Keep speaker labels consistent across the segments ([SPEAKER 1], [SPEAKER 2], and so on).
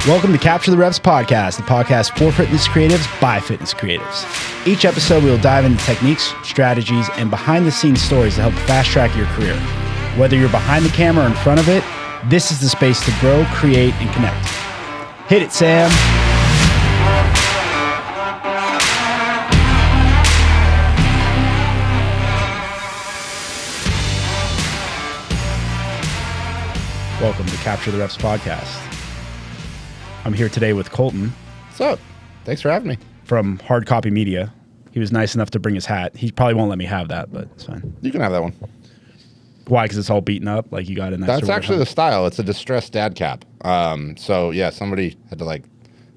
[SPEAKER 1] Welcome to Capture the Reps podcast, the podcast for fitness creatives by fitness creatives. Each episode, we will dive into techniques, strategies, and behind-the-scenes stories to help fast-track your career. Whether you're behind the camera or in front of it, this is the space to grow, create, and connect. Hit it, Sam. Welcome to Capture the Reps podcast. I'm here today with Colton.
[SPEAKER 2] What's up? Thanks for having me.
[SPEAKER 1] From Hardcopy Media. He was nice enough to bring his hat. He probably won't let me have that, but it's fine.
[SPEAKER 2] You can have that one.
[SPEAKER 1] Why? Because it's all beaten up? Like you got it?
[SPEAKER 2] That's actually the style. It's a distressed dad cap. So yeah, somebody had to like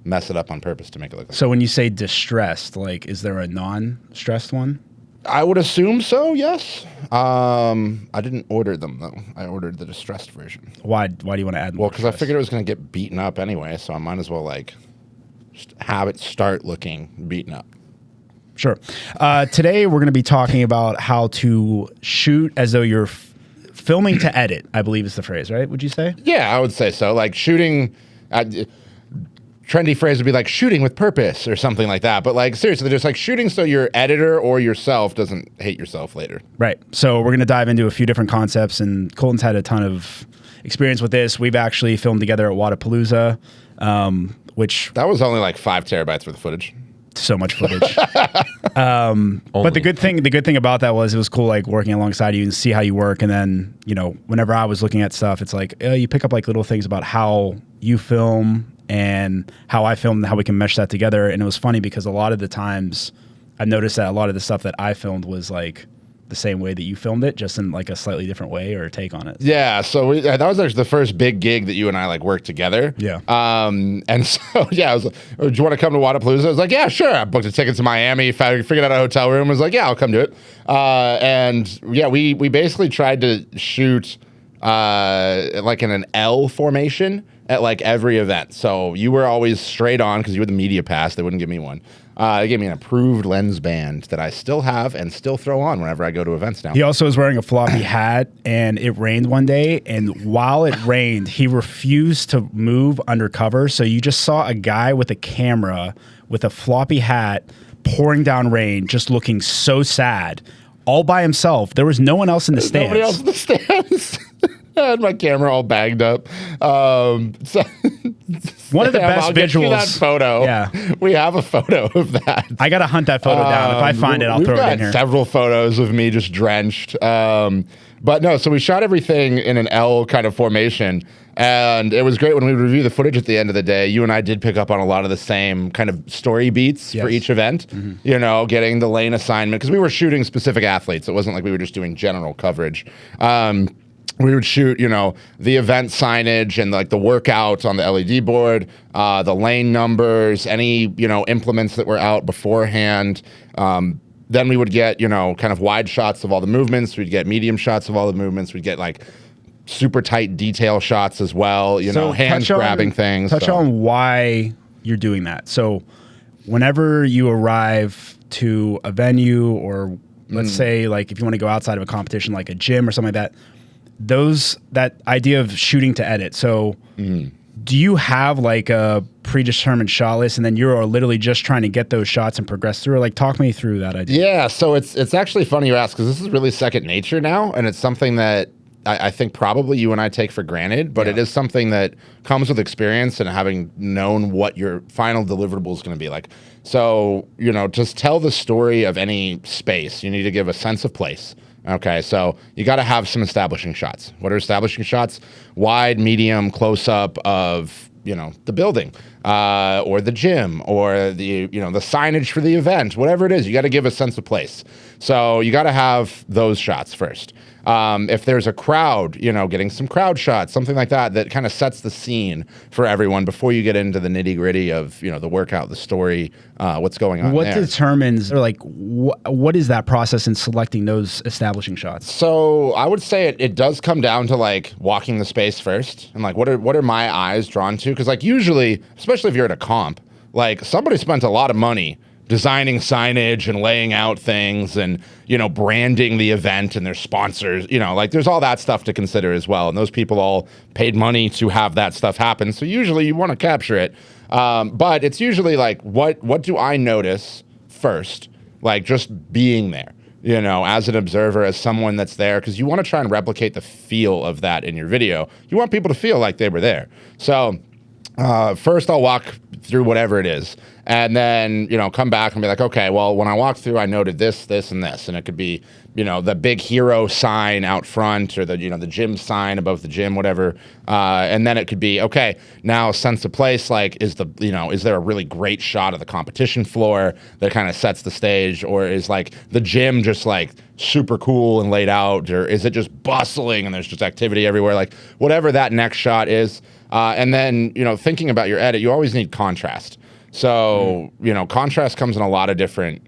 [SPEAKER 2] mess it up on purpose to make it look like.
[SPEAKER 1] So when you say distressed, like is there a non-stressed one?
[SPEAKER 2] I would assume so, yes. I didn't order them though. I ordered the distressed version.
[SPEAKER 1] Why do you want to add more?
[SPEAKER 2] Well, because I figured it was going to get beaten up anyway, so I might as well like just have it start looking beaten up.
[SPEAKER 1] Sure. Today we're going to be talking about how to shoot as though you're filming to edit, I believe is the phrase, right? Would you say?
[SPEAKER 2] Yeah, I would say so. Like shooting, trendy phrase would be like shooting with purpose or something like that. But like seriously, just like shooting so your editor or yourself doesn't hate yourself later.
[SPEAKER 1] Right. So we're going to dive into a few different concepts, and Colton's had a ton of experience with this. We've actually filmed together at Wadapalooza, which...
[SPEAKER 2] That was only like 5 terabytes worth of footage.
[SPEAKER 1] So much footage. But the good thing about that was it was cool, like working alongside you and see how you work. And then, you know, whenever I was looking at stuff, it's like you pick up like little things about how you film and how I filmed and how we can mesh that together. And it was funny because a lot of the times I've noticed that a lot of the stuff that I filmed was like the same way that you filmed it, just in like a slightly different way or take on it.
[SPEAKER 2] Yeah, so that was actually the first big gig that you and I like worked together.
[SPEAKER 1] Yeah.
[SPEAKER 2] And so yeah, I was like, do you want to come to Wadapalooza? I was like, yeah, sure. I booked a ticket to Miami, figured out a hotel room. I was like, yeah, I'll come do it. And yeah, we basically tried to shoot like in an L formation at like every event. So you were always straight on because you were the media pass. They wouldn't give me one. They gave me an approved lens band that I still have and still throw on whenever I go to events now.
[SPEAKER 1] He also was wearing a floppy hat, and it rained one day. And while it rained, he refused to move undercover. So you just saw a guy with a camera with a floppy hat pouring down rain, just looking so sad, all by himself. There was no one else in the stands.
[SPEAKER 2] Nobody else in the stands. I had my camera all bagged up. So
[SPEAKER 1] one of the best
[SPEAKER 2] I'll
[SPEAKER 1] visuals.
[SPEAKER 2] Get you that photo.
[SPEAKER 1] Yeah,
[SPEAKER 2] we have a photo of that.
[SPEAKER 1] I gotta hunt that photo down. If I find it, I'll throw it in here.
[SPEAKER 2] Several photos of me just drenched. But no, so we shot everything in an L kind of formation, and it was great when we review the footage at the end of the day. You and I did pick up on a lot of the same kind of story beats for each event. Mm-hmm. You know, getting the lane assignment because we were shooting specific athletes. It wasn't like we were just doing general coverage. We would shoot, you know, the event signage and like the workouts on the LED board, the lane numbers, any, you know, implements that were out beforehand. Then we would get, you know, kind of wide shots of all the movements. We'd get medium shots of all the movements. We'd get like super tight detail shots as well, you know, hands grabbing things.
[SPEAKER 1] Touch on why you're doing that. So whenever you arrive to a venue or let's say like if you want to go outside of a competition like a gym or something like that, that idea of shooting to edit. So do you have like a predetermined shot list and then you're literally just trying to get those shots and progress through? Like talk me through that idea.
[SPEAKER 2] Yeah, so it's actually funny you ask because this is really second nature now, and it's something that I think probably you and I take for granted, but it is something that comes with experience and having known what your final deliverable is going to be like. So, you know, just tell the story of any space. You need to give a sense of place. Okay, so you got to have some establishing shots. What are establishing shots? Wide, medium, close up of, you know, the building or the gym or the, you know, the signage for the event, whatever it is. You got to give a sense of place. So you got to have those shots first. If there's a crowd, you know, getting some crowd shots, something like that, that kind of sets the scene for everyone before you get into the nitty gritty of, you know, the workout, the story, what's going on
[SPEAKER 1] What
[SPEAKER 2] there.
[SPEAKER 1] determines, or like, what is that process in selecting those establishing shots?
[SPEAKER 2] So I would say it does come down to like walking the space first and like, what are my eyes drawn to? Because like usually, especially if you're at a comp, like somebody spent a lot of money designing signage and laying out things and, you know, branding the event and their sponsors, you know, like there's all that stuff to consider as well. And those people all paid money to have that stuff happen. So usually you want to capture it. But it's usually like, what do I notice first? Like just being there, you know, as an observer, as someone that's there, because you want to try and replicate the feel of that in your video. You want people to feel like they were there. So first I'll walk through whatever it is, and then, you know, come back and be like, okay, well, when I walked through, I noted this, this, and this, and it could be, you know, the big hero sign out front, or the, you know, the gym sign above the gym, whatever, and then it could be, okay, now sense of place, like, is the, you know, is there a really great shot of the competition floor that kind of sets the stage, or is like the gym just like super cool and laid out, or is it just bustling and there's just activity everywhere, like whatever that next shot is. And then, you know, thinking about your edit, you always need contrast. So, you know, contrast comes in a lot of different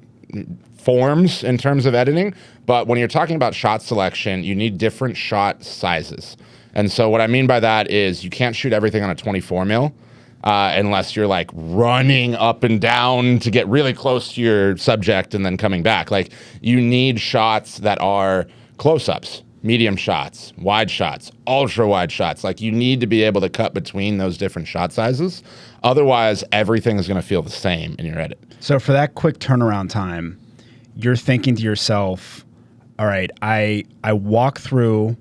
[SPEAKER 2] forms in terms of editing. But when you're talking about shot selection, you need different shot sizes. And so what I mean by that is you can't shoot everything on a 24 mil unless you're like running up and down to get really close to your subject and then coming back. Like you need shots that are close-ups. Medium shots, wide shots, ultra wide shots. Like you need to be able to cut between those different shot sizes. Otherwise, everything is going to feel the same in your edit.
[SPEAKER 1] So for that quick turnaround time, you're thinking to yourself, all right, I walk through,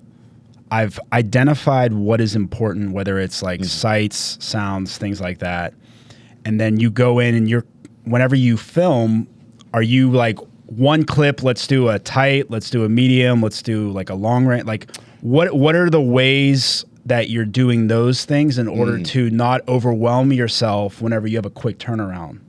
[SPEAKER 1] I've identified what is important, whether it's like sights, sounds, things like that. And then you go in and whenever you film, are you like, one clip, let's do a tight, let's do a medium, let's do like a long range. Like what are the ways that you're doing those things in order to not overwhelm yourself whenever you have a quick turnaround?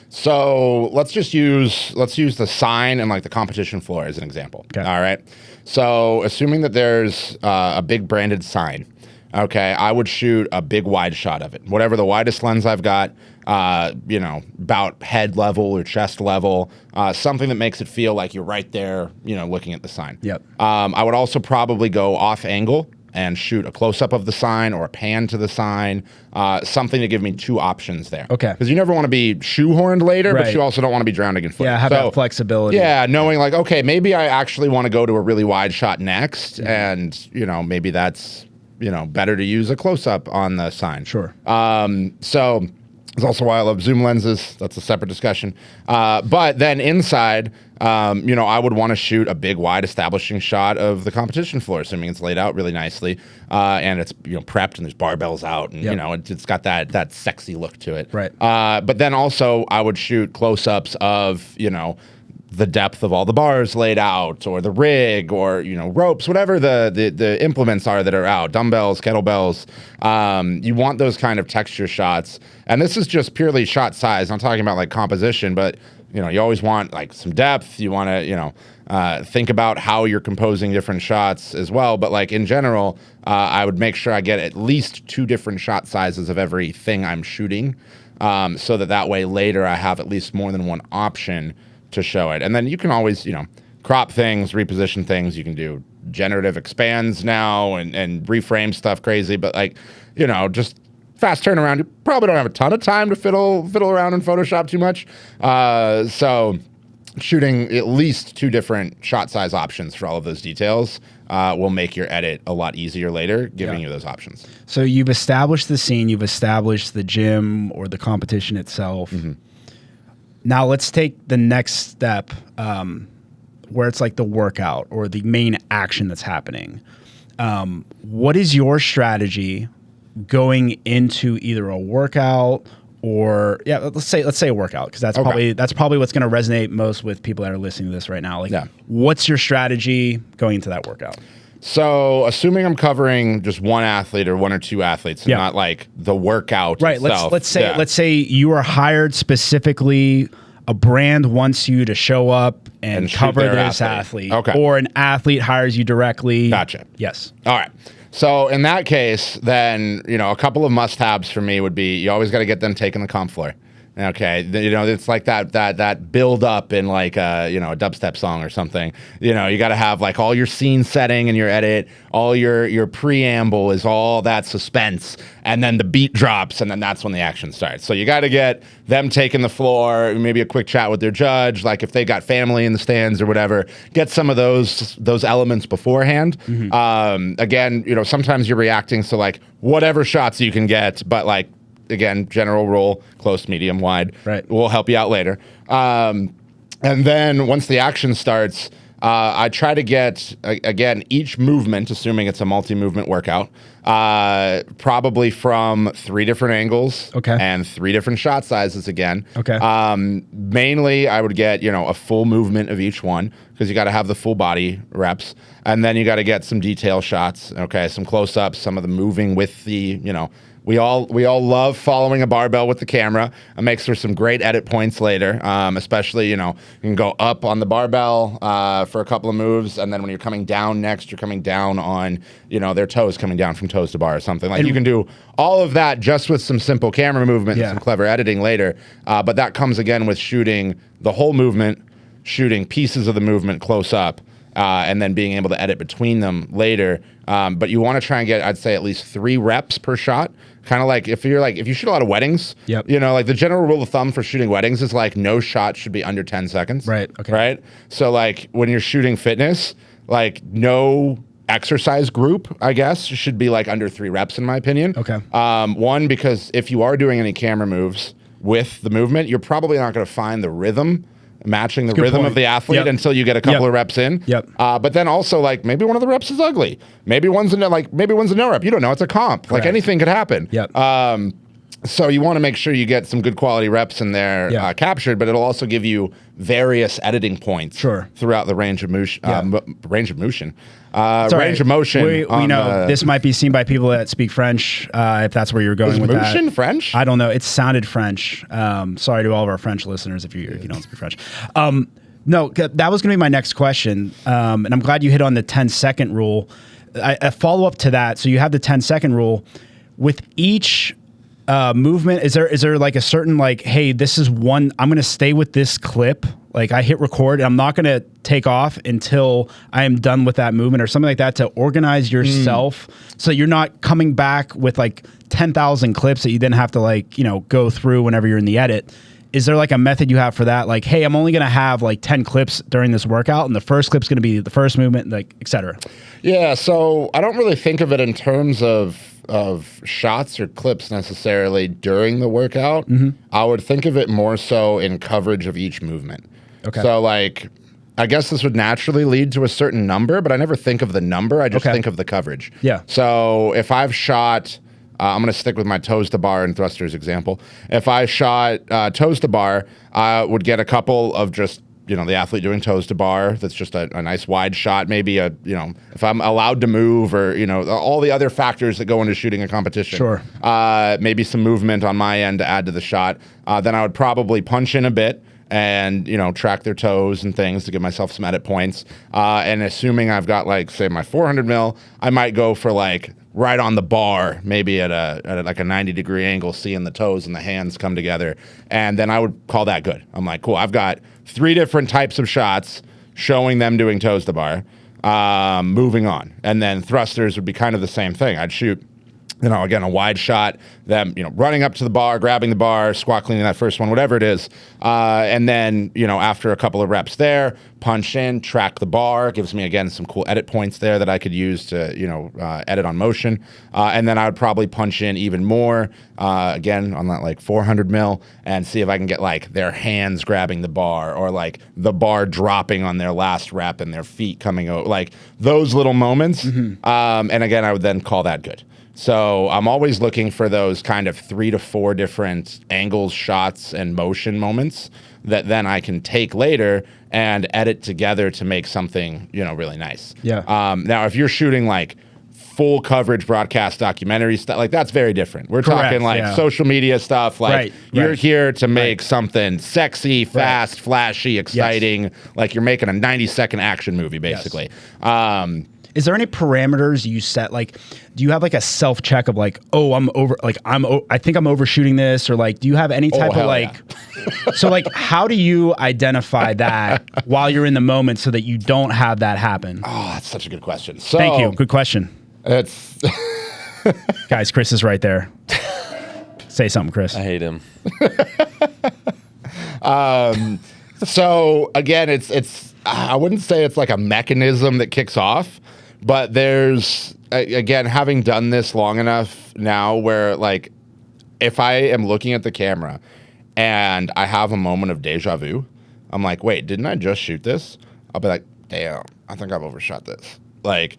[SPEAKER 2] So let's use the sign and like the competition floor as an example. Okay. All right. So assuming that there's a big branded sign, okay, I would shoot a big wide shot of it. Whatever the widest lens I've got, you know, about head level or chest level, something that makes it feel like you're right there, you know, looking at the sign.
[SPEAKER 1] Yep.
[SPEAKER 2] I would also probably go off angle and shoot a close-up of the sign or a pan to the sign, something to give me two options there.
[SPEAKER 1] Okay.
[SPEAKER 2] Because you never want to be shoehorned later,
[SPEAKER 1] right.
[SPEAKER 2] But you also don't want to be drowning in footage.
[SPEAKER 1] Yeah, have that flexibility.
[SPEAKER 2] Yeah, knowing like, okay, maybe I actually want to go to a really wide shot next, and, you know, maybe that's, you know, better to use a close-up on the sign.
[SPEAKER 1] Sure.
[SPEAKER 2] So it's also why I love zoom lenses. That's a separate discussion. But then inside, you know, I would want to shoot a big, wide establishing shot of the competition floor, assuming it's laid out really nicely, and it's, you know, prepped and there's barbells out, and you know, it's got that sexy look to it.
[SPEAKER 1] Right.
[SPEAKER 2] But then also I would shoot close-ups of, you know, the depth of all the bars laid out, or the rig, or, you know, ropes, whatever the implements are that are out, dumbbells, kettlebells. You want those kind of texture shots. And this is just purely shot size. I'm talking about like composition, but, you know, you always want like some depth. You want to, you know, think about how you're composing different shots as well. But like in general, I would make sure I get at least 2 different shot sizes of everything I'm shooting, so that way later I have at least more than one option to show it. And then you can always, you know, crop things, reposition things. You can do generative expands now and reframe stuff crazy. But like, you know, just fast turnaround. You probably don't have a ton of time to fiddle around in Photoshop too much. So shooting at least 2 different shot size options for all of those details will make your edit a lot easier later, giving you those options.
[SPEAKER 1] So you've established the scene, you've established the gym or the competition itself. Now let's take the next step, where it's like the workout or the main action that's happening. What is your strategy going into either a workout or let's say a workout, because that's probably what's going to resonate most with people that are listening to this right now. Like, what's your strategy going into that workout?
[SPEAKER 2] So, assuming I'm covering just one athlete or 1 or 2 athletes, and not like the workout itself.
[SPEAKER 1] Let's say you are hired specifically. A brand wants you to show up and cover this athlete. Or an athlete hires you directly.
[SPEAKER 2] Gotcha.
[SPEAKER 1] Yes.
[SPEAKER 2] All right. So in that case, then, you know, a couple of must-haves for me would be, you always got to get them taking the comp floor. Okay, it's like that build up in like a dubstep song or something. You got to have like all your scene setting and your edit, all your preamble is all that suspense, and then the beat drops, and then that's when the action starts. So you got to get them taking the floor, maybe a quick chat with their judge, like if they got family in the stands or whatever. Get some of those elements beforehand. Again, sometimes you're reacting to like whatever shots you can get, but like. Again, general rule, close, medium, wide.
[SPEAKER 1] Right.
[SPEAKER 2] We'll help you out later. And then once the action starts, I try to get, again, each movement, assuming it's a multi-movement workout, probably from 3 different angles and 3 different shot sizes again. Mainly, I would get, a full movement of each one because you got to have the full body reps. And then you got to get some detail shots, some close-ups, some of the moving with the, We all love following a barbell with the camera. It makes for some great edit points later, especially, you can go up on the barbell for a couple of moves, and then when you're coming down next, you're coming down on, their toes coming down from toes to bar or something. Like you can do all of that just with some simple camera movement and some clever editing later. But that comes again with shooting the whole movement, shooting pieces of the movement close up, and then being able to edit between them later. But you want to try and get, I'd say, at least 3 reps per shot. Kind of like if you shoot a lot of weddings, like the general rule of thumb for shooting weddings is like no shot should be under 10 seconds.
[SPEAKER 1] Right. Okay.
[SPEAKER 2] Right. So like when you're shooting fitness, like no exercise group, I guess, should be like under 3 reps in my opinion.
[SPEAKER 1] Okay.
[SPEAKER 2] One, because if you are doing any camera moves with the movement, you're probably not going to find the rhythm matching the rhythm of the athlete until you get a couple of reps in. But then also like maybe one of the reps is ugly. Maybe one's a no rep. You don't know. It's a comp. Like anything could happen. So you want to make sure you get some good quality reps in there captured, but it'll also give you various editing points throughout the range of motion. Range of motion.
[SPEAKER 1] We know this might be seen by people that speak French, if that's where you're going with that.
[SPEAKER 2] Motion French?
[SPEAKER 1] I don't know. It sounded French. Sorry to all of our French listeners if you don't speak French. No, that was going to be my next question, and I'm glad you hit on the 10-second rule. A follow-up to that, so you have the 10-second rule. With each movement, is there like a certain like, hey, this is one, I'm going to stay with this clip. Like I hit record and I'm not going to take off until I am done with that movement or something like that to organize yourself so you're not coming back with like 10,000 clips that you then have to like, go through whenever you're in the edit. Is there like a method you have for that? Like, hey, I'm only going to have like 10 clips during this workout and the first clip's going to be the first movement, like, et cetera.
[SPEAKER 2] Yeah. So I don't really think of it in terms of shots or clips necessarily during the workout. I would think of it more so in coverage of each movement. So like, I guess this would naturally lead to a certain number, but I never think of the number. I just think of the coverage. So if I've shot, I'm going to stick with my toes to bar and thrusters example. If I shot toes to bar, I would get a couple of just, the athlete doing toes to bar. That's just a nice wide shot. Maybe if I'm allowed to move or, all the other factors that go into shooting a competition. Maybe some movement on my end to add to the shot. Then I would probably punch in a bit and, track their toes and things to give myself some edit points. And assuming I've got like, say my 400 mil, I might go for like right on the bar, maybe at like a 90-degree angle, seeing the toes and the hands come together. And then I would call that good. I'm like, cool, I've got 3 different types of shots showing them doing toes to bar, moving on. And then thrusters would be kind of the same thing. I'd shoot, again, a wide shot, them, running up to the bar, grabbing the bar, squat cleaning that first one, whatever it is. And then, after a couple of reps there, punch in, track the bar, gives me, again, some cool edit points there that I could use to, edit on motion. And then I would probably punch in even more, again, on that like 400 mil and see if I can get like their hands grabbing the bar or like the bar dropping on their last rep and their feet coming out, like those little moments. And again, I would then call that good. So I'm always looking for those kind of 3 to 4 different angles, shots, and motion moments that then I can take later and edit together to make something, really nice. Now, if you're shooting like full coverage broadcast documentary stuff, like that's very different. We're talking like social media stuff. Like you're here to make something sexy, fast, flashy, exciting. Like you're making a 90-second action movie, basically.
[SPEAKER 1] Is there any parameters you set? Like, do you have like a self check of like, oh, I think I'm overshooting this, or like, do you have any type of like, so like, how do you identify that while you're in the moment so that you don't have that happen?
[SPEAKER 2] Oh, that's such a good question. So,
[SPEAKER 1] thank you. Good question.
[SPEAKER 2] It's
[SPEAKER 1] guys, Chris is right there. Say something, Chris.
[SPEAKER 3] I hate him.
[SPEAKER 2] So again, it's I wouldn't say it's like a mechanism that kicks off, but there's again, having done this long enough now where like if I am looking at the camera and I have a moment of deja vu, I'm like, wait, didn't I just shoot this? I'll be like, damn, I think I've overshot this. Like,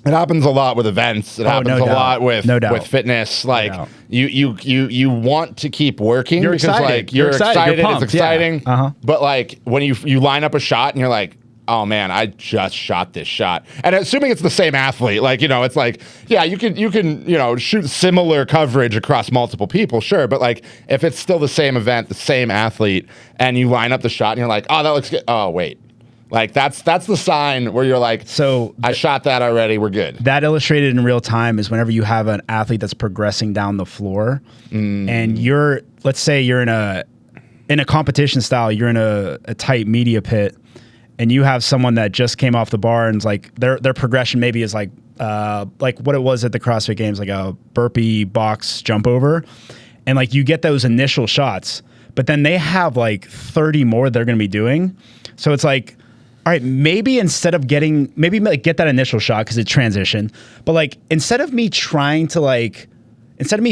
[SPEAKER 2] it happens a lot with events. It happens a lot with fitness. Like you want to keep working because
[SPEAKER 1] excited.
[SPEAKER 2] like you're excited.
[SPEAKER 1] You're
[SPEAKER 2] it's exciting.
[SPEAKER 1] Yeah.
[SPEAKER 2] But like when you line up a shot and you're like, oh man, I just shot this shot. And assuming it's the same athlete, like, you know, it's like, yeah, you can, you know, shoot similar coverage across multiple people, sure. But like if it's still the same event, the same athlete, and you line up the shot and you're like, oh, that looks good. Oh, wait. Like that's the sign where you're like, so I shot that already. We're good.
[SPEAKER 1] That illustrated in real time is whenever you have an athlete that's progressing down the floor, and let's say you're in a competition style, you're in a tight media pit, and you have someone that just came off the bar and like their progression maybe is like what it was at the CrossFit Games, like a burpee box jump over, and like you get those initial shots, but then they have like 30 more they're going to be doing, so it's like, all right, maybe instead of get that initial shot because it transitioned, but like instead of me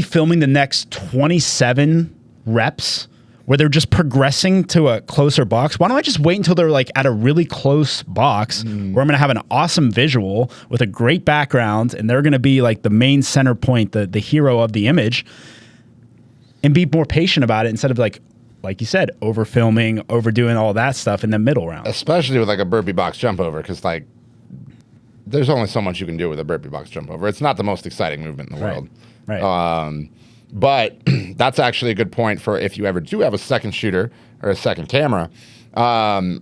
[SPEAKER 1] filming the next 27 reps where they're just progressing to a closer box, why don't I just wait until they're like at a really close box where I'm going to have an awesome visual with a great background and they're going to be like the main center point, the hero of the image, and be more patient about it instead of like you said, over filming, overdoing all that stuff in the middle round.
[SPEAKER 2] Especially with like a burpee box jump over, because like there's only so much you can do with a burpee box jump over. It's not the most exciting movement in the world.
[SPEAKER 1] Right.
[SPEAKER 2] But that's actually a good point for if you ever do have a second shooter or a second camera.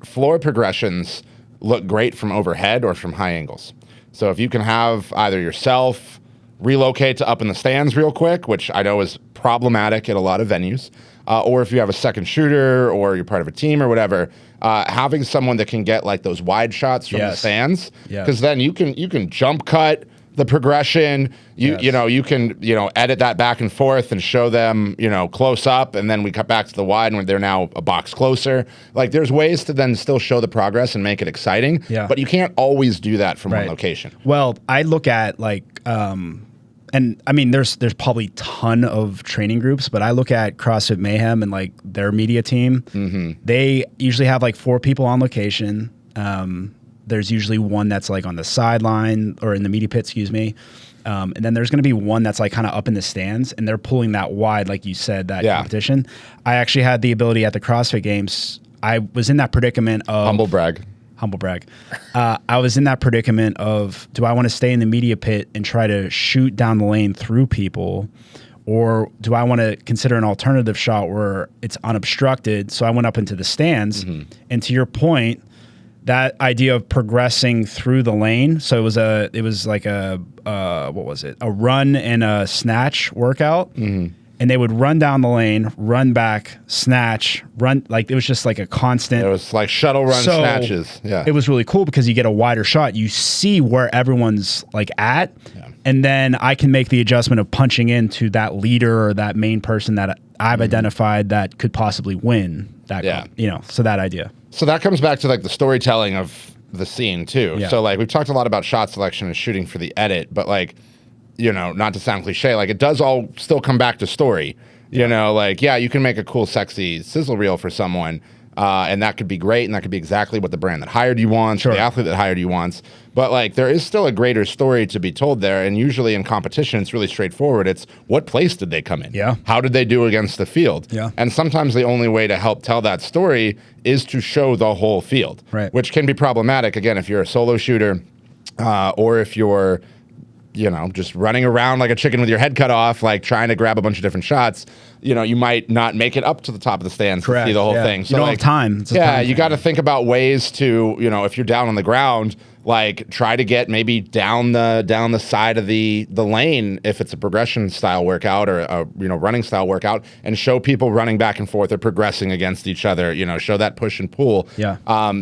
[SPEAKER 2] Floor progressions look great from overhead or from high angles. So if you can have either yourself relocate to up in the stands real quick, which I know is problematic at a lot of venues, or if you have a second shooter or you're part of a team or whatever, having someone that can get like those wide shots from the stands, because then you can jump cut the progression. You can edit that back and forth and show them close up, and then we cut back to the wide and they're now a box closer. Like there's ways to then still show the progress and make it exciting.
[SPEAKER 1] Yeah.
[SPEAKER 2] But you can't always do that from one location.
[SPEAKER 1] Well, I look at like. And I mean, there's probably a ton of training groups, but I look at CrossFit Mayhem and like their media team. Mm-hmm. They usually have like 4 people on location. There's usually one that's like on the sideline or in the media pit, excuse me. And then there's going to be one that's like kind of up in the stands, and they're pulling that wide, like you said, that competition. I actually had the ability at the CrossFit Games. I was in that predicament of
[SPEAKER 2] humble brag.
[SPEAKER 1] I was in that predicament of, do I want to stay in the media pit and try to shoot down the lane through people, or do I want to consider an alternative shot where it's unobstructed? So I went up into the stands, and to your point, that idea of progressing through the lane. So it was like a run and a snatch workout. And they would run down the lane, run back, snatch, run. Like it was just like a constant.
[SPEAKER 2] It was like shuttle run snatches. Yeah.
[SPEAKER 1] It was really cool because you get a wider shot. You see where everyone's like at. Yeah. And then I can make the adjustment of punching into that leader or that main person that I've identified that could possibly win that. So that idea.
[SPEAKER 2] So that comes back to like the storytelling of the scene too. Yeah. So like we've talked a lot about shot selection and shooting for the edit, but like, not to sound cliche, like it does all still come back to story. You can make a cool, sexy sizzle reel for someone, and that could be great, and that could be exactly what the brand that hired you wants, or the athlete that hired you wants. But like, there is still a greater story to be told there, and usually in competition, it's really straightforward. It's what place did they come in?
[SPEAKER 1] Yeah.
[SPEAKER 2] How did they do against the field?
[SPEAKER 1] Yeah.
[SPEAKER 2] And sometimes the only way to help tell that story is to show the whole field, which can be problematic, again, if you're a solo shooter, or if you're just running around like a chicken with your head cut off, like trying to grab a bunch of different shots. you might not make it up to the top of the stands to see the whole thing. So
[SPEAKER 1] you don't have time.
[SPEAKER 2] You got to think about ways to, if you're down on the ground, like try to get maybe down the side of the lane if it's a progression style workout or a running style workout, and show people running back and forth or progressing against each other. Show that push and pull.
[SPEAKER 1] Yeah.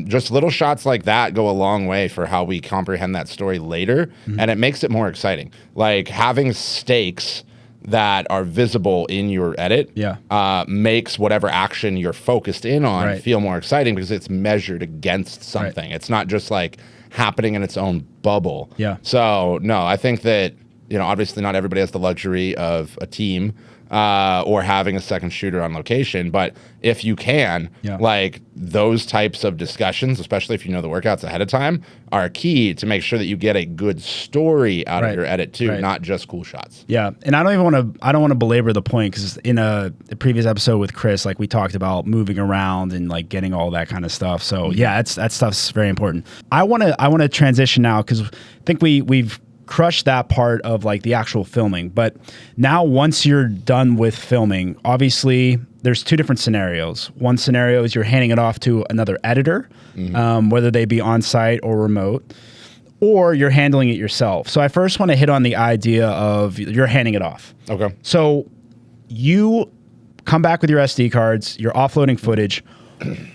[SPEAKER 2] Just little shots like that go a long way for how we comprehend that story later, and it makes it more exciting. Like having stakes that are visible in your edit makes whatever action you're focused in on feel more exciting because it's measured against something. Right. It's not just like happening in its own bubble.
[SPEAKER 1] Yeah.
[SPEAKER 2] So no, I think that, obviously not everybody has the luxury of a team or having a second shooter on location, but if you can, like those types of discussions, especially if you know the workouts ahead of time, are key to make sure that you get a good story out of your edit too, not just cool shots.
[SPEAKER 1] Yeah, and I don't want to belabor the point because in a previous episode with Chris, like we talked about moving around and like getting all that kind of stuff. So that stuff's very important. I want to transition now because I think we've crush that part of like the actual filming. But now once you're done with filming, obviously there's two different scenarios. One scenario is you're handing it off to another editor, whether they be on site or remote, or you're handling it yourself. So I first want to hit on the idea of you're handing it off.
[SPEAKER 2] Okay.
[SPEAKER 1] So you come back with your SD cards, you're offloading footage.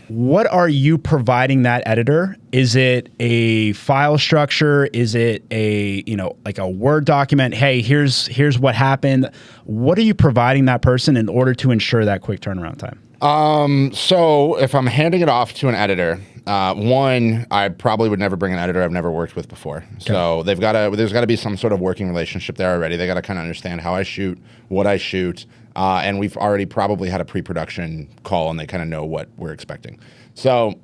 [SPEAKER 1] What are you providing that editor? Is it a file structure? Is it a, like a Word document? Hey, here's what happened. What are you providing that person in order to ensure that quick turnaround time?
[SPEAKER 2] So if I'm handing it off to an editor, one, I probably would never bring an editor I've never worked with before. Okay. So there's got to be some sort of working relationship there already. They got to kind of understand how I shoot, what I shoot. And we've already probably had a pre-production call and they kind of know what we're expecting. So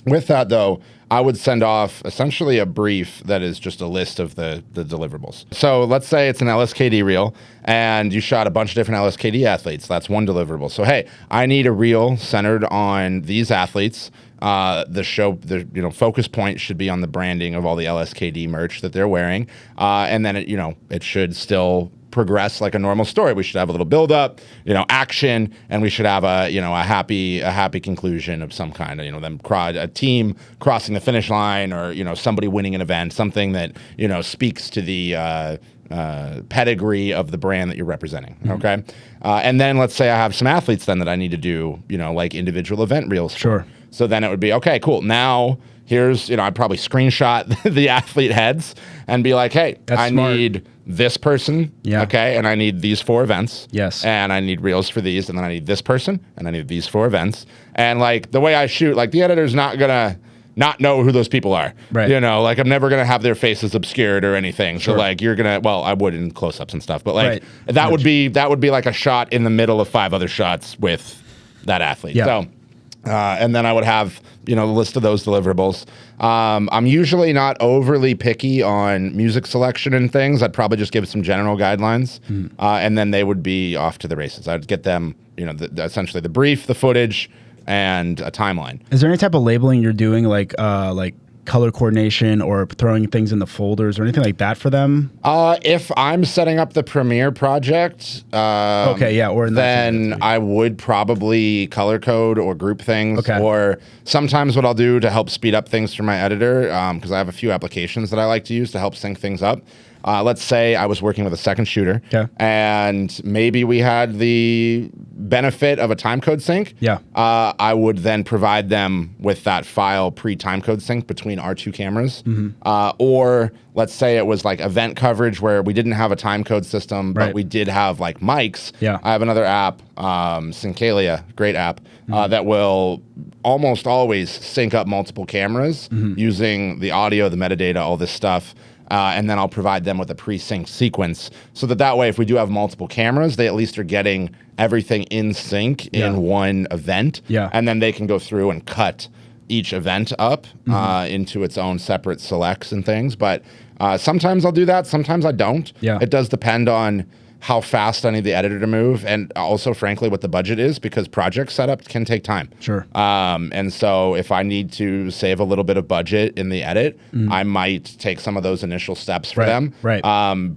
[SPEAKER 2] with that though, I would send off essentially a brief that is just a list of the deliverables. So let's say it's an LSKD reel and you shot a bunch of different LSKD athletes. That's one deliverable. So, hey, I need a reel centered on these athletes. The focus point should be on the branding of all the LSKD merch that they're wearing. And then it should still progress like a normal story. We should have a little build up, action, and we should have a happy conclusion of some kind. A team crossing the finish line, or somebody winning an event, something that speaks to the pedigree of the brand that you're representing. Okay, and then let's say I have some athletes then that I need to do like individual event reels.
[SPEAKER 1] Sure.
[SPEAKER 2] So then it would be okay, cool. Now here's I'd probably screenshot the athlete heads and be like, hey, I need this person, okay, and I need these 4 events, and I need reels for these, and then I need this person, and I need these 4 events, and like the way I shoot, like the editor's not gonna not know who those people are,
[SPEAKER 1] right?
[SPEAKER 2] Like I'm never gonna have their faces obscured or anything. Sure. So like you're gonna, well, I would in close-ups and stuff, but like that would be like a shot in the middle of 5 other shots with that athlete. So. And then I would have, the list of those deliverables. I'm usually not overly picky on music selection and things. I'd probably just give some general guidelines, and then they would be off to the races. I'd get them, essentially the brief, the footage, and a timeline.
[SPEAKER 1] Is there any type of labeling you're doing, like color coordination or throwing things in the folders or anything like that for them?
[SPEAKER 2] If I'm setting up the Premiere project, then I would probably color code or group things. Okay. Or sometimes what I'll do to help speed up things for my editor, because I have a few applications that I like to use to help sync things up. Let's say I was working with a second shooter, and maybe we had the benefit of a timecode sync. I would then provide them with that file pre-timecode sync between our 2 cameras. Or let's say it was like event coverage where we didn't have a timecode system, but we did have like mics. I have another app, Syncalia, great app, that will almost always sync up multiple cameras using the audio, the metadata, all this stuff. And then I'll provide them with a pre-synced sequence so that way, if we do have multiple cameras, they at least are getting everything in sync in one event. And then they can go through and cut each event up into its own separate selects and things. But sometimes I'll do that. Sometimes I don't. It does depend on how fast I need the editor to move, and also, frankly, what the budget is, because project setup can take time.
[SPEAKER 1] Sure.
[SPEAKER 2] And so if I need to save a little bit of budget in the edit, I might take some of those initial steps for them,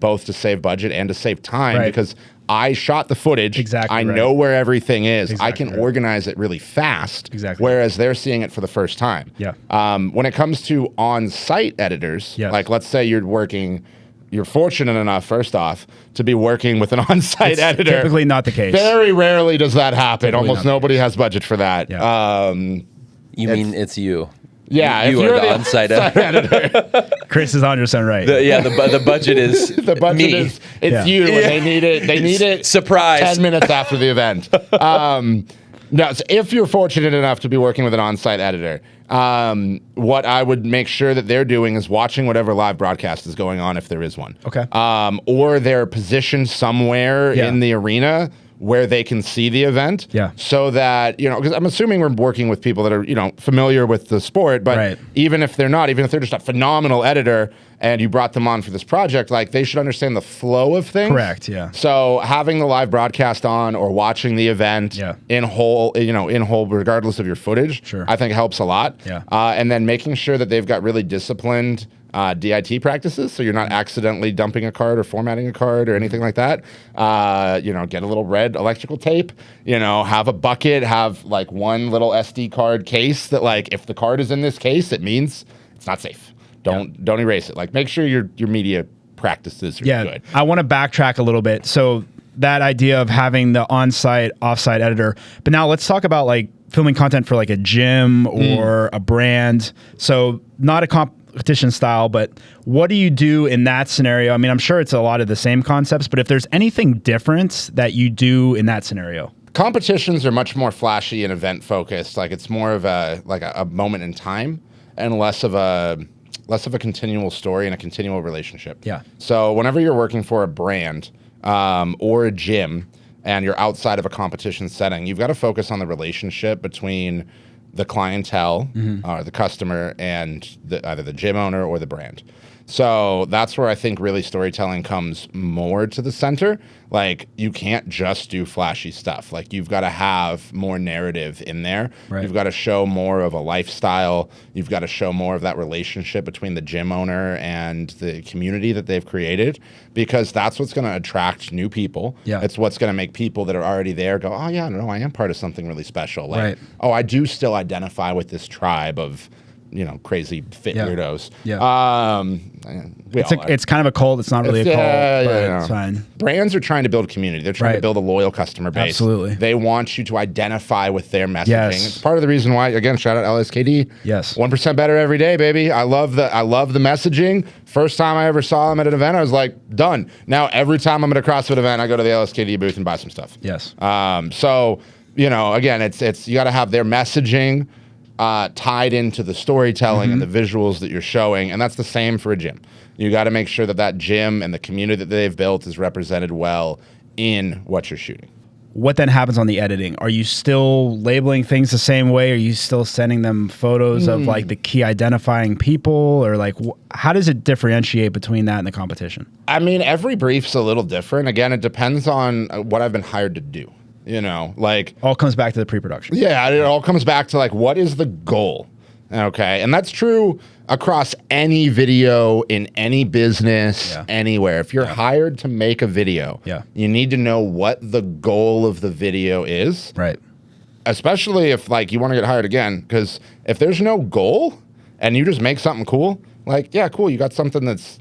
[SPEAKER 2] both to save budget and to save time, because I shot the footage.
[SPEAKER 1] Exactly.
[SPEAKER 2] I know where everything is.
[SPEAKER 1] Exactly
[SPEAKER 2] I can organize it really fast.
[SPEAKER 1] Exactly.
[SPEAKER 2] Whereas they're seeing it for the first time.
[SPEAKER 1] Yeah.
[SPEAKER 2] When it comes to on-site editors,
[SPEAKER 1] Yes.
[SPEAKER 2] like let's say you're fortunate enough, first off, to be working with an on-site editor.
[SPEAKER 1] Typically not the case.
[SPEAKER 2] Very rarely does that happen.
[SPEAKER 1] Typically
[SPEAKER 2] Almost nobody has budget for that.
[SPEAKER 1] Yeah.
[SPEAKER 3] You mean it's you?
[SPEAKER 2] Yeah,
[SPEAKER 3] you
[SPEAKER 2] if
[SPEAKER 3] are the on-site editor.
[SPEAKER 1] Chris is 100% right.
[SPEAKER 3] The budget is
[SPEAKER 2] the budget
[SPEAKER 3] me.
[SPEAKER 2] is you, and they need it. They need it.
[SPEAKER 3] Surprise!
[SPEAKER 2] 10 minutes after the event. No, so if you're fortunate enough to be working with an on-site editor, what I would make sure that they're doing is watching whatever live broadcast is going on, if there is one.
[SPEAKER 1] Okay.
[SPEAKER 2] Or they're positioned somewhere in the arena where they can see the event.
[SPEAKER 1] Yeah.
[SPEAKER 2] So that, because I'm assuming we're working with people that are, familiar with the sport, but even if they're not, even if they're just a phenomenal editor and you brought them on for this project, like they should understand the flow of things.
[SPEAKER 1] Correct, yeah.
[SPEAKER 2] So having the live broadcast on or watching the event in whole, regardless of your footage, I think helps a lot.
[SPEAKER 1] Yeah.
[SPEAKER 2] And then making sure that they've got really disciplined DIT practices, so you're not accidentally dumping a card or formatting a card or anything like that. Get a little red electrical tape, have a bucket, have like one little SD card case that like if the card is in this case, it means it's not safe. Don't erase it. Like make sure your media practices are good.
[SPEAKER 1] I want to backtrack a little bit. So that idea of having the on-site, off-site editor, but now let's talk about like filming content for like a gym or a brand. So not a competition style, but what do you do in that scenario? I mean, I'm sure it's a lot of the same concepts, but if there's anything different that you do in that scenario.
[SPEAKER 2] Competitions are much more flashy and event focused. Like it's more of a moment in time and less of a continual story and a continual relationship.
[SPEAKER 1] Yeah.
[SPEAKER 2] So whenever you're working for a brand or a gym and you're outside of a competition setting, you've got to focus on the relationship between the clientele, or the customer, and either the gym owner or the brand. So that's where I think really storytelling comes more to the center. Like you can't just do flashy stuff. Like you've got to have more narrative in there.
[SPEAKER 1] Right.
[SPEAKER 2] You've got to show more of a lifestyle. You've got to show more of that relationship between the gym owner and the community that they've created, because that's what's going to attract new people.
[SPEAKER 1] Yeah.
[SPEAKER 2] It's what's going to make people that are already there go, oh yeah, no, I am part of something really special. Like,
[SPEAKER 1] Right.
[SPEAKER 2] oh, I do still identify with this tribe of crazy fit weirdos.
[SPEAKER 1] Yeah. It's kind of a cult. It's not really a cult, but it's fine.
[SPEAKER 2] Brands are trying to build a community. They're trying to build a loyal customer base.
[SPEAKER 1] Absolutely.
[SPEAKER 2] They want you to identify with their messaging.
[SPEAKER 1] Yes.
[SPEAKER 2] It's part of the reason why, again, shout out LSKD.
[SPEAKER 1] Yes.
[SPEAKER 2] 1% better every day, baby. I love the messaging. First time I ever saw them at an event, I was like, done. Now every time I'm at a CrossFit event, I go to the LSKD booth and buy some stuff.
[SPEAKER 1] Yes.
[SPEAKER 2] So, again, it's you got to have their messaging tied into the storytelling and the visuals that you're showing. And that's the same for a gym. You got to make sure that gym and the community that they've built is represented well in what you're shooting.
[SPEAKER 1] What then happens on the editing? Are you still labeling things the same way? Are you still sending them photos of like the key identifying people, or like how does it differentiate between that and the competition?
[SPEAKER 2] I mean, every brief's a little different. Again, it depends on what I've been hired to do. All
[SPEAKER 1] comes back to the pre-production.
[SPEAKER 2] Yeah, it all comes back to like, what is the goal? Okay. And that's true across any video in any business, anywhere. If you're hired to make a video, you need to know what the goal of the video is.
[SPEAKER 1] Right.
[SPEAKER 2] Especially if like you want to get hired again, because if there's no goal and you just make something cool, like, yeah, cool, you got something that's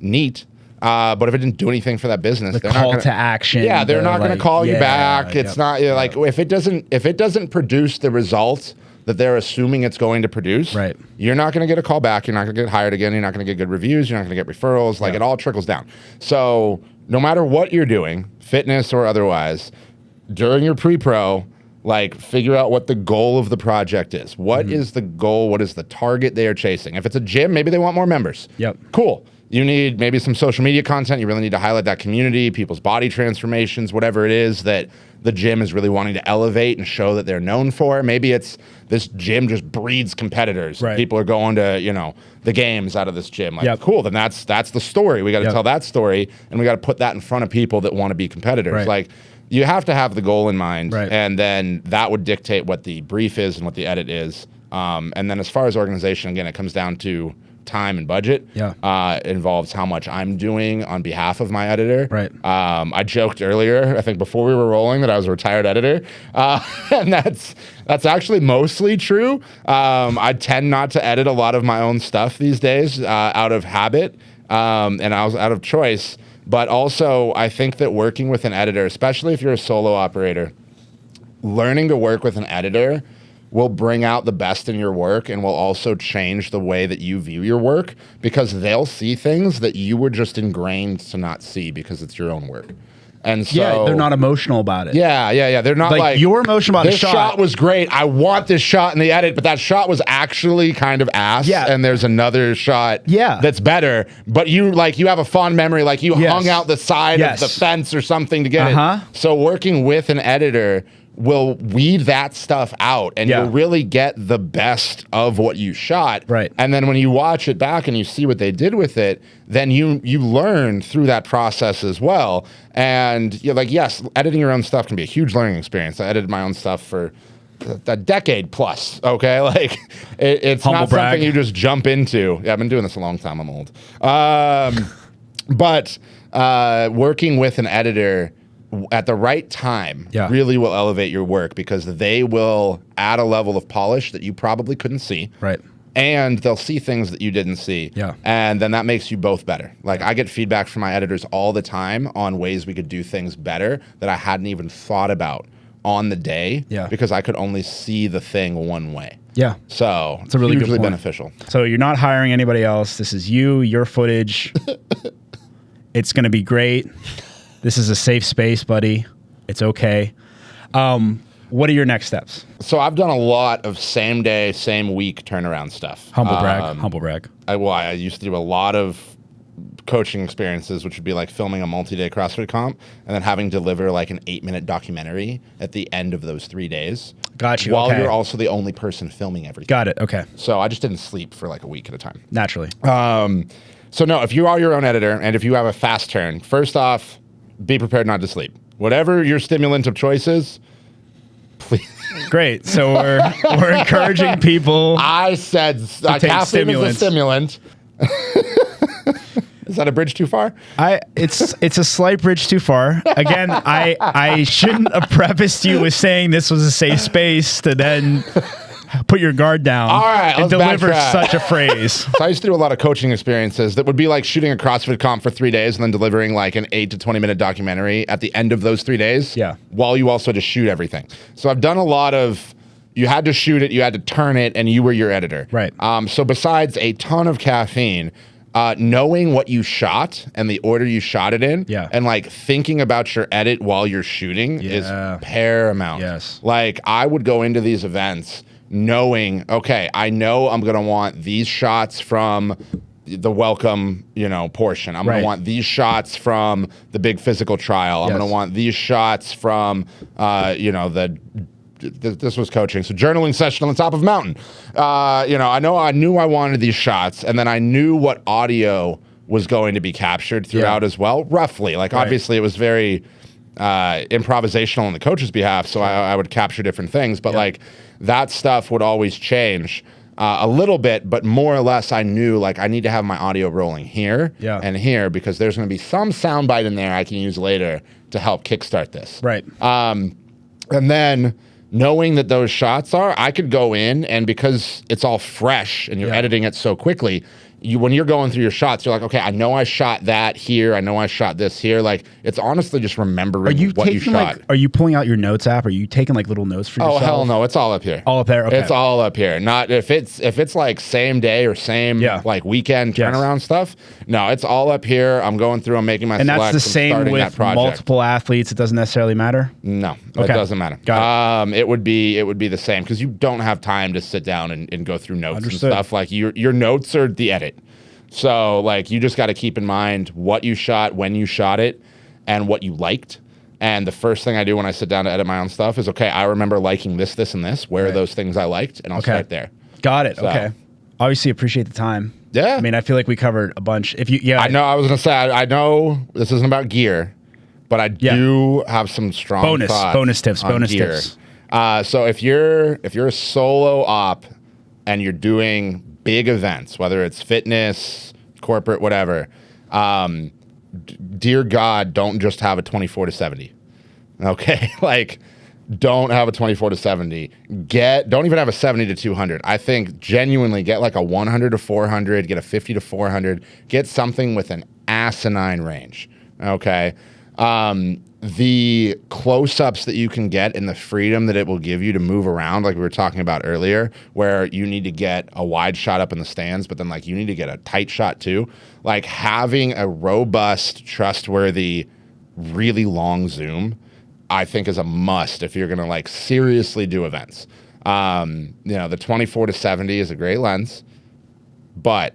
[SPEAKER 2] neat. But if it didn't do anything for that business,
[SPEAKER 1] the call to action.
[SPEAKER 2] Yeah, they're not going to call you back. It's not like if it doesn't produce the results that they're assuming it's going to produce,
[SPEAKER 1] right,
[SPEAKER 2] you're not going to get a call back. You're not going to get hired again. You're not going to get good reviews. You're not going to get referrals. Like it all trickles down. So no matter what you're doing, fitness or otherwise, during your pre-pro, like figure out what the goal of the project is. What is the goal? What is the target they are chasing? If it's a gym, maybe they want more members.
[SPEAKER 1] Yep.
[SPEAKER 2] Cool. You need maybe some social media content. You really need to highlight that community, people's body transformations, whatever it is that the gym is really wanting to elevate and show that they're known for. Maybe it's this gym just breeds competitors.
[SPEAKER 1] Right.
[SPEAKER 2] People are going to, the games out of this gym. Like, cool, then that's the story. We got to tell that story, and we got to put that in front of people that want to be competitors.
[SPEAKER 1] Right.
[SPEAKER 2] Like, you have to have the goal in mind,
[SPEAKER 1] right,
[SPEAKER 2] and then that would dictate what the brief is and what the edit is. And then as far as organization, again, it comes down to time and budget. Involves how much I'm doing on behalf of my editor.
[SPEAKER 1] Right.
[SPEAKER 2] I joked earlier, I think before we were rolling, that I was a retired editor, and that's actually mostly true. I tend not to edit a lot of my own stuff these days out of habit, and I was out of choice. But also, I think that working with an editor, especially if you're a solo operator, learning to work with an editor will bring out the best in your work and will also change the way that you view your work, because they'll see things that you were just ingrained to not see because it's your own work. And so
[SPEAKER 1] they're not emotional about it.
[SPEAKER 2] Yeah. They're not like
[SPEAKER 1] you're emotional about
[SPEAKER 2] this
[SPEAKER 1] the
[SPEAKER 2] shot was great. I want this shot in the edit, but that shot was actually kind of ass.
[SPEAKER 1] Yeah.
[SPEAKER 2] And there's another shot that's better. But you have a fond memory, like you hung out the side of the fence or something to get it. So working with an editor will weed that stuff out, and you'll really get the best of what you shot.
[SPEAKER 1] Right.
[SPEAKER 2] And then when you watch it back and you see what they did with it, then you learn through that process as well. And you're like, yes, editing your own stuff can be a huge learning experience. I edited my own stuff for a decade plus. Okay, like it's
[SPEAKER 1] Humble
[SPEAKER 2] not
[SPEAKER 1] brag.
[SPEAKER 2] something you just jump into. Yeah, I've been doing this a long time. I'm old. But working with an editor at the right time really will elevate your work, because they will add a level of polish that you probably couldn't see.
[SPEAKER 1] Right.
[SPEAKER 2] And they'll see things that you didn't see.
[SPEAKER 1] Yeah.
[SPEAKER 2] And then that makes you both better. Like, I get feedback from my editors all the time on ways we could do things better that I hadn't even thought about on the day, because I could only see the thing one way.
[SPEAKER 1] Yeah.
[SPEAKER 2] So
[SPEAKER 1] it's a really
[SPEAKER 2] hugely
[SPEAKER 1] good point.
[SPEAKER 2] beneficial.
[SPEAKER 1] So you're not hiring anybody else. This is your footage. It's going to be great. This is a safe space, buddy. It's okay. What are your next steps?
[SPEAKER 2] So I've done a lot of same day, same week turnaround stuff.
[SPEAKER 1] Humble brag.
[SPEAKER 2] I used to do a lot of coaching experiences, which would be like filming a multi-day CrossFit comp and then having to deliver like an 8-minute documentary at the end of those 3 days.
[SPEAKER 1] Got you.
[SPEAKER 2] While you're also the only person filming everything.
[SPEAKER 1] Got it. Okay.
[SPEAKER 2] So I just didn't sleep for like a week at a time.
[SPEAKER 1] Naturally.
[SPEAKER 2] So no, if you are your own editor and if you have a fast turn, first off, be prepared not to sleep. Whatever your stimulant of choice is, please.
[SPEAKER 1] Great. So we're encouraging people.
[SPEAKER 2] I said caffeine is a stimulant. Is that a bridge too far?
[SPEAKER 1] It's a slight bridge too far. Again, I shouldn't have prefaced you with saying this was a safe space to then put your guard down and deliver such a phrase.
[SPEAKER 2] So I used to do a lot of coaching experiences that would be like shooting a CrossFit comp for 3 days and then delivering like an 8 to 20 minute documentary at the end of those 3 days.
[SPEAKER 1] Yeah.
[SPEAKER 2] While you also just shoot everything. So I've done a lot of, you had to shoot it, you had to turn it, and you were your editor.
[SPEAKER 1] Right.
[SPEAKER 2] So besides a ton of caffeine, knowing what you shot and the order you shot it in, and like thinking about your edit while you're shooting is paramount.
[SPEAKER 1] Yes.
[SPEAKER 2] Like, I would go into these events knowing, okay, I know I'm going to want these shots from the welcome, portion. I'm going to want these shots from the big physical trial. I'm going to want these shots from, this was coaching, so journaling session on the top of a mountain. I knew I wanted these shots, and then I knew what audio was going to be captured throughout as well, roughly. Like, obviously, it was very improvisational on the coach's behalf, so I would capture different things, but like that stuff would always change a little bit, but more or less I knew like I need to have my audio rolling here and here, because there's going to be some soundbite in there I can use later to help kickstart this.
[SPEAKER 1] Right.
[SPEAKER 2] And then knowing that those shots I could go in, and because it's all fresh and you're editing it so quickly, when you're going through your shots, you're like, okay, I know I shot that here. I know I shot this here. Like, it's honestly just remembering what you shot.
[SPEAKER 1] Are you pulling out your notes app? Are you taking like little notes for yourself?
[SPEAKER 2] Oh, hell no. It's all up here.
[SPEAKER 1] All up there? Okay.
[SPEAKER 2] It's all up here. Not if it's like same day or same like weekend turnaround stuff. No, it's all up here. I'm going through, I'm making my selects.
[SPEAKER 1] And that's the same with multiple athletes. It doesn't necessarily matter?
[SPEAKER 2] No, it doesn't matter.
[SPEAKER 1] Got it.
[SPEAKER 2] It would be the same, because you don't have time to sit down and go through notes and stuff. Like, your notes are the edit. So, like, you just got to keep in mind what you shot, when you shot it, and what you liked. And the first thing I do when I sit down to edit my own stuff is, okay, I remember liking this, this, and this. Where are those things I liked? And I'll start there.
[SPEAKER 1] Got it. So, okay. Obviously, appreciate the time.
[SPEAKER 2] Yeah.
[SPEAKER 1] I mean, I feel like we covered a bunch.
[SPEAKER 2] I know. I was going to say, I know this isn't about gear, but I do have some strong
[SPEAKER 1] bonus tips.
[SPEAKER 2] So if you're a solo op and you're doing big events, whether it's fitness, corporate, whatever, dear God, don't just have a 24-70. Okay, like don't have a 24-70. Don't even have a 70-200. I think genuinely get like a 100-400, get a 50-400, get something with an asinine range. Okay, the close-ups that you can get and the freedom that it will give you to move around, like we were talking about earlier, where you need to get a wide shot up in the stands, but then like you need to get a tight shot too. Like having a robust, trustworthy, really long zoom, I think is a must if you're going to like seriously do events. The 24-70 is a great lens, but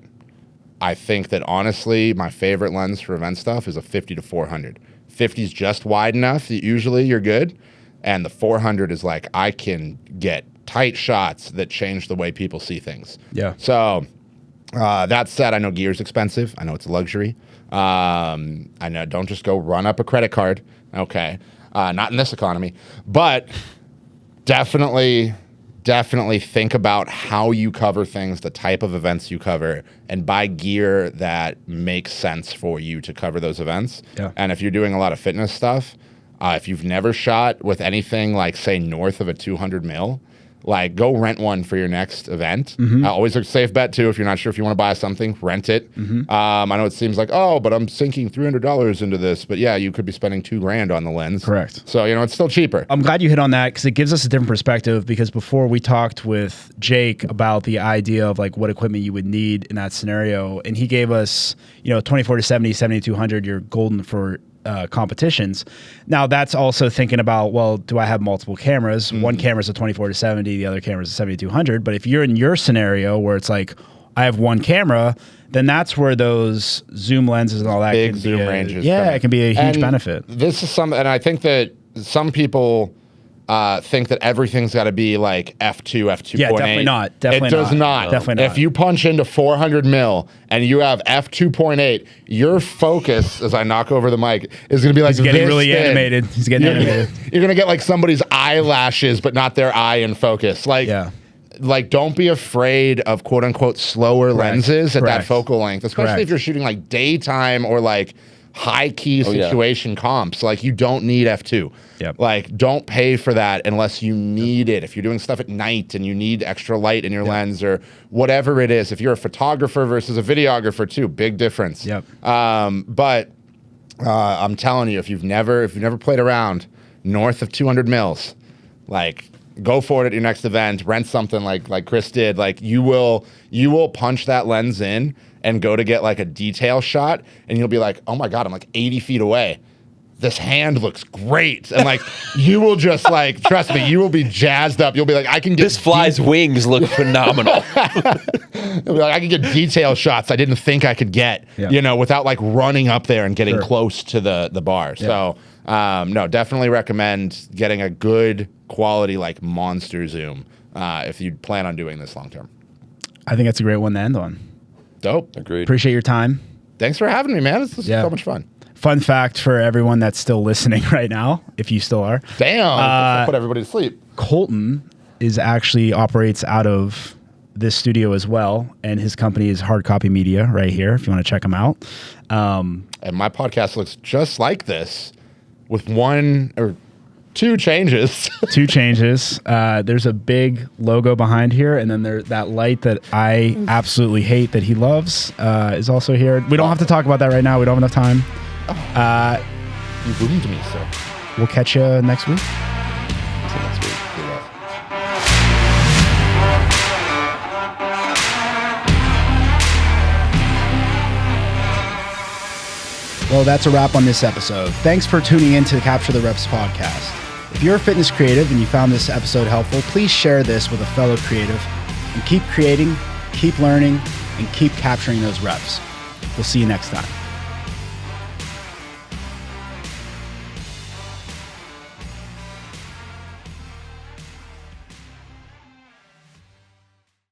[SPEAKER 2] I think that honestly, my favorite lens for event stuff is a 50-400. 50 is just wide enough that usually you're good, and the 400 is like I can get tight shots that change the way people see things.
[SPEAKER 1] Yeah.
[SPEAKER 2] So that said, I know gear's expensive. I know it's a luxury. I know don't just go run up a credit card. Okay. Not in this economy, but definitely think about how you cover things, the type of events you cover, and buy gear that makes sense for you to cover those events.
[SPEAKER 1] Yeah.
[SPEAKER 2] And if you're doing a lot of fitness stuff, if you've never shot with anything like, say, north of a 200 mil, like go rent one for your next event. Always a safe bet too. If you're not sure if you want to buy something, rent it. I know it seems like, oh, but I'm sinking $300 into this, but yeah, you could be spending $2,000 on the lens.
[SPEAKER 1] Correct.
[SPEAKER 2] So it's still cheaper.
[SPEAKER 1] I'm glad you hit on that because it gives us a different perspective, because before we talked with Jake about the idea of like what equipment you would need in that scenario, and he gave us 24-70, 70-200, you're golden for competitions. Now that's also thinking about, well, do I have multiple cameras? One camera is a 24-70, the other camera is a 70-200. But if you're in your scenario where it's like, I have one camera, then that's where those zoom lenses and all that
[SPEAKER 2] big
[SPEAKER 1] can
[SPEAKER 2] zoom
[SPEAKER 1] be
[SPEAKER 2] ranges.
[SPEAKER 1] it can be a huge benefit.
[SPEAKER 2] This is and I think that some people think that everything's got to be like f2, f2.8.
[SPEAKER 1] Yeah, definitely not.
[SPEAKER 2] It does not.
[SPEAKER 1] Definitely not.
[SPEAKER 2] If you punch into 400 mil and you have f2.8, your focus, as I knock over the mic, is going to be like
[SPEAKER 1] He's getting
[SPEAKER 2] this
[SPEAKER 1] really
[SPEAKER 2] thin.
[SPEAKER 1] animated. He's getting animated.
[SPEAKER 2] You're going to get like somebody's eyelashes, but not their eye in focus. Like, don't be afraid of quote unquote slower lenses at that focal length, especially if you're shooting like daytime or like high key situation comps. Like you don't need f2.
[SPEAKER 1] Yep.
[SPEAKER 2] Like don't pay for that unless you need it. If you're doing stuff at night and you need extra light in your lens or whatever it is. If you're a photographer versus a videographer too, big difference.
[SPEAKER 1] Yep.
[SPEAKER 2] But I'm telling you, if you've never played around north of 200 mils, like go for it at your next event, rent something like Chris did. Like you will punch that lens in and go to get like a detail shot and you'll be like, oh my God, I'm like 80 feet away. This hand looks great. And like, you will just like, trust me, you will be jazzed up. You'll be like, I can get
[SPEAKER 3] this fly's wings look phenomenal.
[SPEAKER 2] You'll be like, I can get detail shots I didn't think I could get, without like running up there and getting close to the bar. Yeah. So no, definitely recommend getting a good quality, like monster zoom, if you plan on doing this long term.
[SPEAKER 1] I think that's a great one to end on.
[SPEAKER 2] Dope.
[SPEAKER 3] Agreed.
[SPEAKER 1] Appreciate your time.
[SPEAKER 2] Thanks for having me, man. This is so much fun.
[SPEAKER 1] Fun fact for everyone that's still listening right now, if you still are.
[SPEAKER 2] Damn, put everybody to sleep.
[SPEAKER 1] Colton operates out of this studio as well, and his company is Hardcopy Media right here, if you want to check him out.
[SPEAKER 2] And my podcast looks just like this with one or two changes.
[SPEAKER 1] Two changes. There's a big logo behind here, and then that light that I absolutely hate that he loves is also here. We don't have to talk about that right now. We don't have enough time.
[SPEAKER 2] You ruined me, sir.
[SPEAKER 1] We'll catch you next week.
[SPEAKER 2] Until next week.
[SPEAKER 1] Well, that's a wrap on this episode. Thanks for tuning in to the Capture the Reps podcast. If you're a fitness creative and you found this episode helpful, please share this with a fellow creative and keep creating, keep learning, and keep capturing those reps. We'll see you next time.